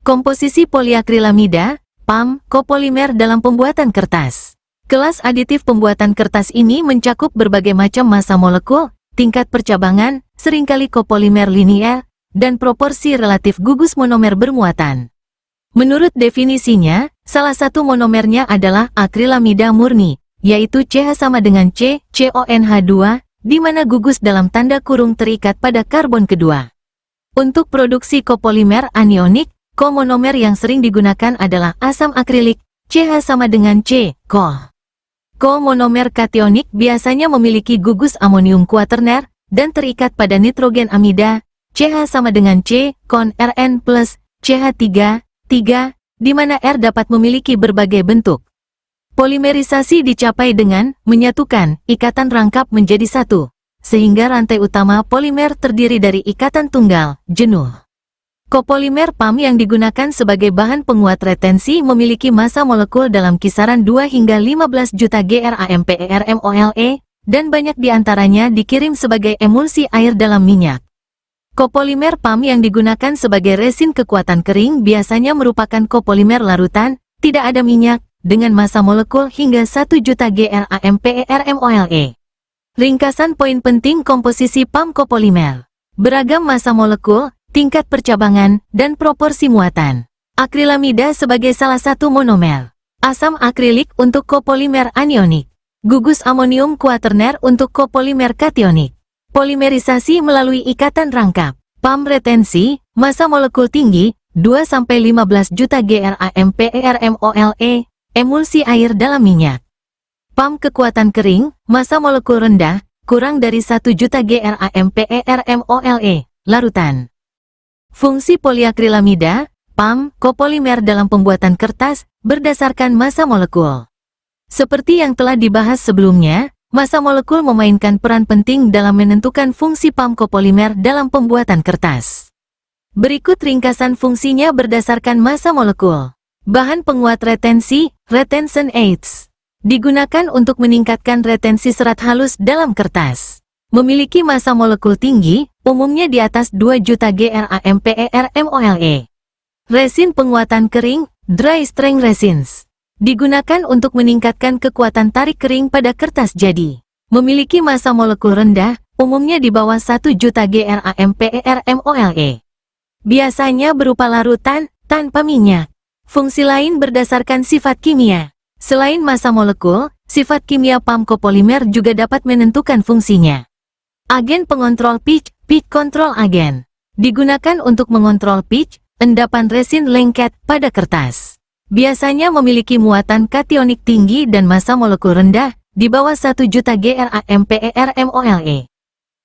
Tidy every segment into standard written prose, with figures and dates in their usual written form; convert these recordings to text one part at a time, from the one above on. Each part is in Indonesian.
Komposisi poliakrilamida, PAM, kopolimer dalam pembuatan kertas. Kelas aditif pembuatan kertas ini mencakup berbagai macam massa molekul, tingkat percabangan, seringkali kopolimer linear, dan proporsi relatif gugus monomer bermuatan. Menurut definisinya, salah satu monomernya adalah akrilamida murni, yaitu CH sama dengan C, CONH2, di mana gugus dalam tanda kurung terikat pada karbon kedua. Untuk produksi kopolimer anionik, komonomer yang sering digunakan adalah asam akrilik, CH sama dengan C, COH. Komonomer kationik biasanya memiliki gugus amonium kuaterner dan terikat pada nitrogen amida, CH sama dengan C, kon Rn plus, CH3, 3, di mana R dapat memiliki berbagai bentuk. Polimerisasi dicapai dengan menyatukan ikatan rangkap menjadi satu, sehingga rantai utama polimer terdiri dari ikatan tunggal, jenuh. Kopolimer PAM yang digunakan sebagai bahan penguat retensi memiliki massa molekul dalam kisaran 2 hingga 15 juta gramole, dan banyak diantaranya dikirim sebagai emulsi air dalam minyak. Kopolimer PAM yang digunakan sebagai resin kekuatan kering biasanya merupakan kopolimer larutan, tidak ada minyak, dengan massa molekul hingga 1 juta gramole. Ringkasan poin penting komposisi PAM kopolimer. Beragam massa molekul, tingkat percabangan, dan proporsi muatan. Akrilamida sebagai salah satu monomer. Asam akrilik untuk kopolimer anionik. Gugus amonium kuaterner untuk kopolimer kationik. Polimerisasi melalui ikatan rangkap. PAM retensi, massa molekul tinggi, 2-15 juta gramole, emulsi air dalam minyak. PAM kekuatan kering, massa molekul rendah, kurang dari 1 juta gramole, larutan. Fungsi poliakrilamida, PAM, kopolimer dalam pembuatan kertas, berdasarkan massa molekul. Seperti yang telah dibahas sebelumnya, massa molekul memainkan peran penting dalam menentukan fungsi PAM kopolimer dalam pembuatan kertas. Berikut ringkasan fungsinya berdasarkan massa molekul. Bahan penguat retensi, retention aids. Digunakan untuk meningkatkan retensi serat halus dalam kertas. Memiliki massa molekul tinggi, umumnya di atas 2 juta gramole. Resin penguatan kering, dry strength resins. Digunakan untuk meningkatkan kekuatan tarik kering pada kertas jadi. Memiliki massa molekul rendah, umumnya di bawah 1 juta gramole. Biasanya berupa larutan, tanpa minyak. Fungsi lain berdasarkan sifat kimia. Selain massa molekul, sifat kimia PAM kopolimer juga dapat menentukan fungsinya. Agen pengontrol pitch, pitch control agen. Digunakan untuk mengontrol pitch, endapan resin lengket pada kertas. Biasanya memiliki muatan kationik tinggi dan massa molekul rendah, di bawah 1 juta gramole.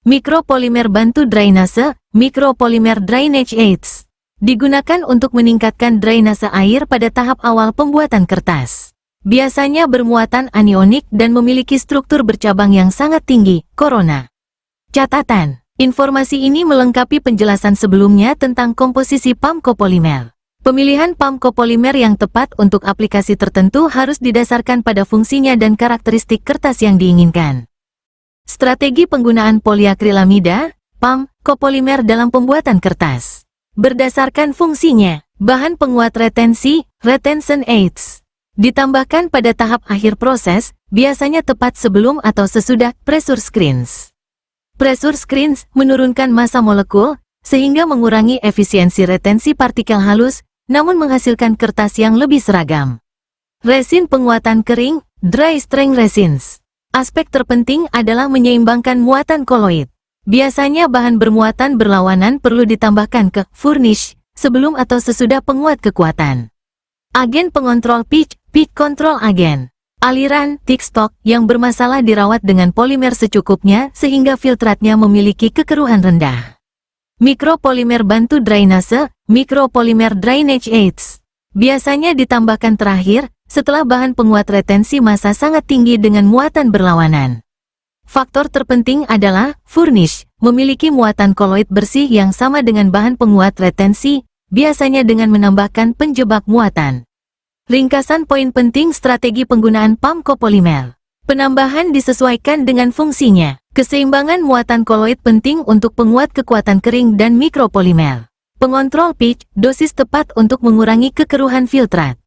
Mikropolimer bantu drainase, mikropolimer drainage aids. Digunakan untuk meningkatkan drainase air pada tahap awal pembuatan kertas. Biasanya bermuatan anionik dan memiliki struktur bercabang yang sangat tinggi, korona. Catatan, informasi ini melengkapi penjelasan sebelumnya tentang komposisi PAM kopolimer. Pemilihan PAM kopolimer yang tepat untuk aplikasi tertentu harus didasarkan pada fungsinya dan karakteristik kertas yang diinginkan. Strategi penggunaan poliakrilamida, PAM, kopolimer dalam pembuatan kertas. Berdasarkan fungsinya, bahan penguat retensi, retention aids. Ditambahkan pada tahap akhir proses, biasanya tepat sebelum atau sesudah pressure screens. Pressure screens menurunkan massa molekul, sehingga mengurangi efisiensi retensi partikel halus, namun menghasilkan kertas yang lebih seragam. Resin penguatan kering, dry strength resins. Aspek terpenting adalah menyeimbangkan muatan koloid. Biasanya bahan bermuatan berlawanan perlu ditambahkan ke furnish, sebelum atau sesudah penguat kekuatan. Agen pengontrol pitch, pitch control agen. Aliran, thick stock, yang bermasalah dirawat dengan polimer secukupnya sehingga filtratnya memiliki kekeruhan rendah. Mikropolimer bantu drainase, mikropolimer drainage aids. Biasanya ditambahkan terakhir, setelah bahan penguat retensi massa sangat tinggi dengan muatan berlawanan. Faktor terpenting adalah, furnish, memiliki muatan koloid bersih yang sama dengan bahan penguat retensi, biasanya dengan menambahkan penjebak muatan. Ringkasan poin penting strategi penggunaan PAM kopolimer. Penambahan disesuaikan dengan fungsinya. Keseimbangan muatan koloid penting untuk penguat kekuatan kering dan mikropolimer. Pengontrol pitch, dosis tepat untuk mengurangi kekeruhan filtrat.